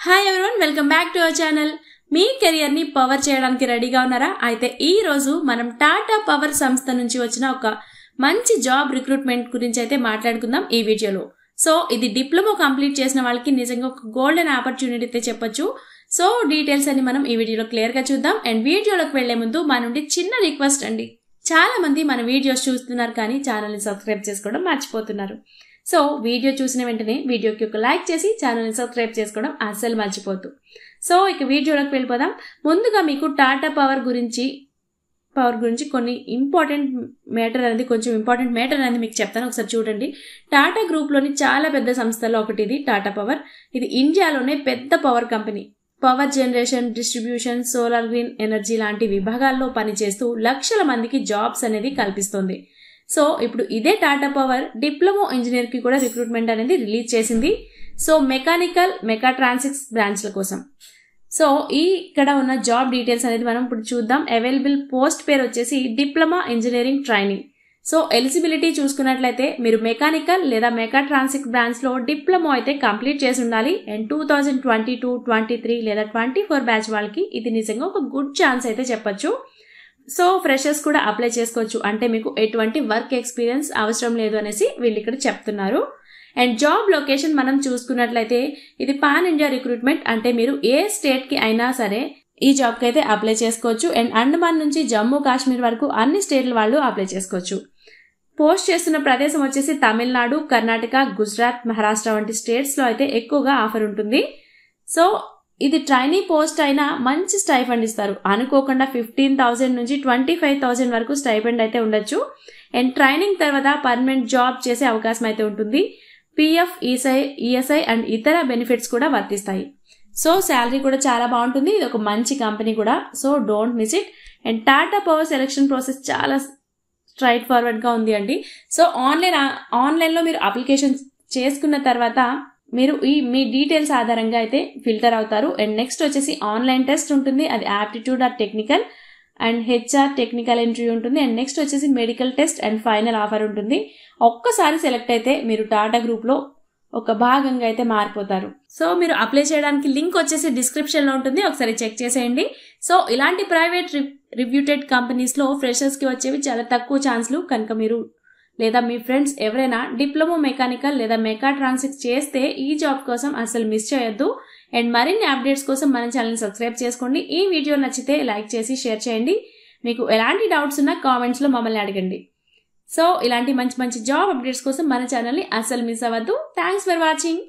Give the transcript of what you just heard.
Hi everyone, welcome back to our channel. Me career ని power చేయడానికి రెడీగా ఉన్నారా? అయితే ఈ రోజు మనం టాటా పవర్ సంస్థ నుంచి వచ్చిన ఒక మంచి జాబ్ రిక్రూట్మెంట్ గురించి అయితే మాట్లాడుకుందాం ఈ వీడియోలో. సో ఇది డిప్లొమా కంప్లీట్ చేసిన వాళ్ళకి నిజంగా ఒక గోల్డెన్ ఆపర్చునిటీ అయితే చెప్పొచ్చు. సో డీటెయిల్స్ అన్ని మనం ఈ వీడియోలో క్లియర్ గా చూద్దాం. అండ్ వీడియోలోకి వెళ్లే ముందు మా నుండి చిన్న రిక్వెస్ట్ అండి. చాలా మంది మన వీడియోస్ చూస్తున్నారు కానీ ఛానల్ ని సబ్స్క్రైబ్ చేసుకోవడం మర్చిపోతున్నారు. సో వీడియో చూసిన వెంటనే వీడియోకి ఒక లైక్ చేసి ఛానల్ని సబ్స్క్రైబ్ చేసుకోవడం అస్సలు మర్చిపోద్దు. సో ఇక వీడియోలోకి వెళ్ళిపోదాం. ముందుగా మీకు టాటా పవర్ గురించి కొన్ని ఇంపార్టెంట్ మ్యాటర్ అనేది మీకు చెప్తాను, ఒకసారి చూడండి. టాటా గ్రూప్లోని చాలా పెద్ద సంస్థల్లో ఒకటి ఇది టాటా పవర్. ఇది ఇండియాలోనే పెద్ద power company. Power generation, distribution, solar, green energy లాంటి విభాగాల్లో పనిచేస్తూ లక్షల మందికి జాబ్స్ అనేది కల్పిస్తుంది. సో ఇప్పుడు ఇదే టాటా పవర్ డిప్లొమా ఇంజనీర్ కి కూడా రిక్రూట్మెంట్ అనేది రిలీజ్ చేసింది. సో మెకానికల్, మెకాట్రానిక్స్ బ్రాంచ్ల కోసం. సో ఇక్కడ ఉన్న జాబ్ డీటెయిల్స్ అనేది మనం ఇప్పుడు చూద్దాం. అవైలబుల్ పోస్ట్ పేరు వచ్చేసి diploma engineering training. So eligibility చూసుకున్నట్లయితే మీరు మెకానికల్ లేదా మెకాట్రానిక్స్ బ్రాంచ్ లో డిప్లొమా అయితే కంప్లీట్ చేసి ఉండాలి. అండ్ 2022, 23 లేదా 24 బ్యాచ్ వాళ్ళకి ఇది నిజంగా ఒక గుడ్ ఛాన్స్ అయితే చెప్పొచ్చు. సో ఫ్రెషర్స్ కూడా అప్లై చేసుకోవచ్చు, అంటే మీకు ఎటువంటి వర్క్ ఎక్స్పీరియన్స్ అవసరం లేదు అనేసి వీళ్ళు ఇక్కడ చెప్తున్నారు. అండ్ జాబ్ లొకేషన్ మనం చూసుకున్నట్లయితే ఇది పాన్ ఇండియా రిక్రూట్మెంట్, అంటే మీరు ఏ స్టేట్ కి అయినా సరే ఈ జాబ్ కి అయితే అప్లై చేసుకోవచ్చు. అండ్ అండమాన్ నుంచి జమ్మూ కాశ్మీర్ వరకు అన్ని స్టేట్ల వాళ్ళు అప్లై చేసుకోవచ్చు. పోస్ట్ చేస్తున్న ప్రదేశం వచ్చేసి తమిళనాడు, కర్ణాటక, గుజరాత్, మహారాష్ట్ర వంటి స్టేట్స్ లో అయితే ఎక్కువగా ఆఫర్ ఉంటుంది. సో ఇది ట్రైనీ పోస్ట్ అయినా మంచి స్టైఫండ్ ఇస్తారు. అనుకోకుండా 15,000 నుంచి 25,000 వరకు స్టైఫండ్ అయితే ఉండొచ్చు. అండ్ ట్రైనింగ్ తర్వాత పర్మనెంట్ జాబ్ చేసే అవకాశం అయితే ఉంటుంది. పిఎఫ్, ఈఎస్ఐ అండ్ ఇతర బెనిఫిట్స్ కూడా వర్తిస్తాయి. సో శాలరీ కూడా చాలా బాగుంటుంది. ఇది ఒక మంచి కంపెనీ కూడా. So don't miss it. And Tata power selection process చాలా స్ట్రైట్ ఫార్వర్డ్ గా ఉంది అండి. సో ఆన్లైన్ లో మీరు అప్లికేషన్ చేసుకున్న తర్వాత మీరు మీ డీటెయిల్స్ ఆధారంగా అయితే ఫిల్టర్ అవుతారు. అండ్ నెక్స్ట్ వచ్చేసి ఆన్లైన్ టెస్ట్ ఉంటుంది. అది aptitude or technical, and HR technical interview ఉంటుంది. అండ్ నెక్స్ట్ వచ్చేసి medical test and final offer ఉంటుంది. ఒక్కసారి సెలెక్ట్ అయితే మీరు టాటా గ్రూప్ లో ఒక భాగంగా అయితే మారిపోతారు. సో మీరు అప్లై చేయడానికి లింక్ వచ్చేసి డిస్క్రిప్షన్ లో ఉంటుంది, ఒకసారి చెక్ చేసేయండి. సో ఇలాంటి ప్రైవేట్ రివ్యూటెడ్ కంపెనీస్ లో ఫ్రెషర్స్ కి వచ్చేవి చాలా తక్కువ ఛాన్స్లు. కనుక మీరు లేదా మీ ఫ్రెండ్స్ ఎవరైనా డిప్లొమా మెకానికల్ లేదా మెకాట్రానిక్స్ చేస్తే ఈ జాబ్ కోసం అసలు మిస్ చేయొద్దు. అండ్ మరిన్ని అప్డేట్స్ కోసం మన ఛానల్ని సబ్స్క్రైబ్ చేసుకోండి. ఈ వీడియో నచ్చితే లైక్ చేసి షేర్ చేయండి. మీకు ఎలాంటి డౌట్స్ ఉన్నా కామెంట్స్ లో మమ్మల్ని అడగండి. సో ఇలాంటి మంచి మంచి జాబ్ అప్డేట్స్ కోసం మన ఛానల్ని అసలు మిస్ అవ్వద్దు. Thanks for watching.